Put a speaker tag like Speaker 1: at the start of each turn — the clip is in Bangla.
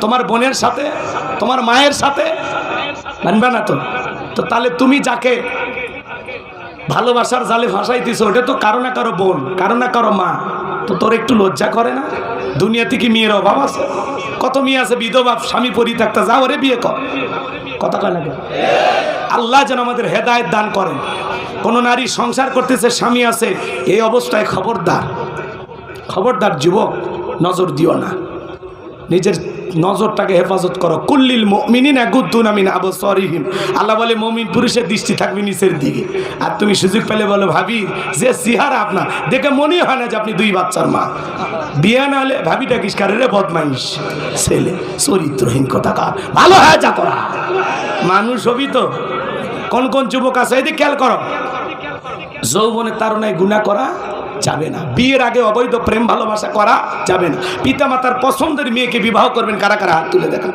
Speaker 1: তোমার বোনের সাথে, তোমার মায়ের সাথে মানবে না তো? তো তাহলে তুমি যাকে ভালোবাসার জালে ভাসাইতেছো ওটা তো কারো না কারো বোন, কারো না কারো মা। তো তোর একটু লজ্জা করে না? দুনিয়াতে কি মেয়ের অভাব আছে? কত মেয়ে আছে বিধবা, স্বামী পরিত্যক্তা, যা ওরে বিয়ে কর। কথা কয় লাগে। আল্লাহ যেন আমাদের হেদায়েত দান করেন। কোন নারী সংসার করতেছে, স্বামী আছে, এই অবস্থায় খবরদার, খবরদার যুবক, নজর দিও না, নিজের নজরটাকে হেফাজত করো। কুল্লিল মুমিনিনা ইয়াগুদ্দুনা মিন আবসারিহিম, আল্লাহ বলে মুমিন পুরুষের দৃষ্টি থাকবে নিচের দিকে। আর তুমি সুযোগ পেলে বলো ভাবি যে চেহারা আপনার দেখে মনে হয় না যে আপনি 2 বাচ্চার মা। বিয়ে না হলে ভাবিটা কিসকারে রে বদমাইশ ছেলে, চরিত্রহীন কোথাকার, ভালো হয়ে যা তোরা। মানুষ হবি তো। কোন কোন যুবক আছে এদিকে খেয়াল করো, যৌবনের তারুণায় গুনাহ করা যাবে না, বিয়ের আগে অবৈধ প্রেম ভালোবাসা করা যাবে না, পিতা মাতার পছন্দের মেয়েকে বিবাহ করবেন কারা কারা হাত তুলে দেখান।